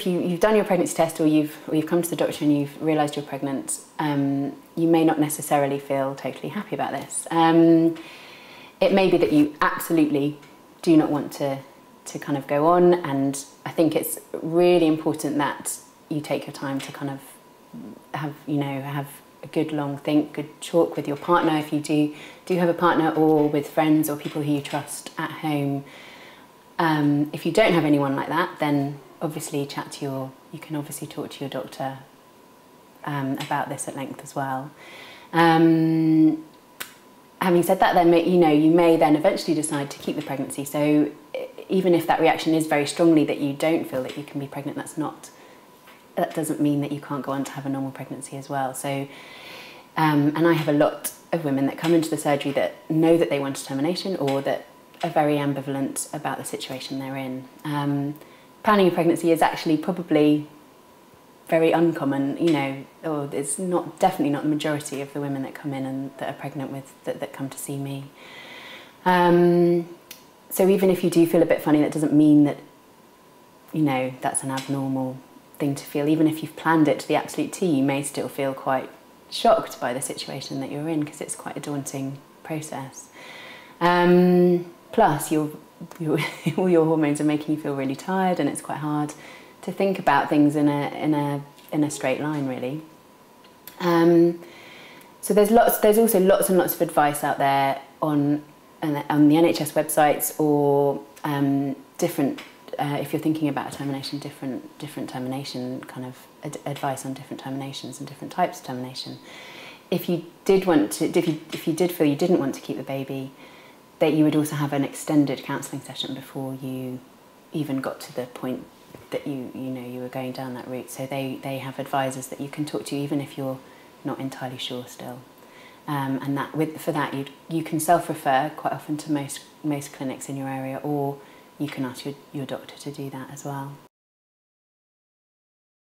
if you've done your pregnancy test or you've come to the doctor and you've realised you're pregnant, you may not necessarily feel totally happy about this. It may be that you absolutely do not want to kind of go on, and I think it's really important that you take your time to kind of have a good long think, good talk with your partner if you do have a partner, or with friends or people who you trust at home. If you don't have anyone like that, then obviously you can obviously talk to your doctor about this at length as well. Having said that, then you may then eventually decide to keep the pregnancy. So even if that reaction is very strongly that you don't feel that you can be pregnant, that doesn't mean that you can't go on to have a normal pregnancy as well. So, and I have a lot of women that come into the surgery that know that they want a termination, or that are very ambivalent about the situation they're in. Planning a pregnancy is actually probably very uncommon, or it's definitely not the majority of the women that come in and that are pregnant that come to see me. So even if you do feel a bit funny, that doesn't mean that that's an abnormal thing to feel. Even if you've planned it to the absolute T, you may still feel quite shocked by the situation that you're in, because it's quite a daunting process. Plus, all your hormones are making you feel really tired, and it's quite hard to think about things in a straight line, really. So there's also lots and lots of advice out there on the NHS websites, or different. If you're thinking about a termination, different termination kind of advice on different terminations and different types of termination. If you did feel you didn't want to keep the baby, that you would also have an extended counselling session before you even got to the point that you were going down that route. So they have advisors that you can talk to, even if you're not entirely sure still. And for that you can self-refer quite often to most clinics in your area, or you can ask your doctor to do that as well.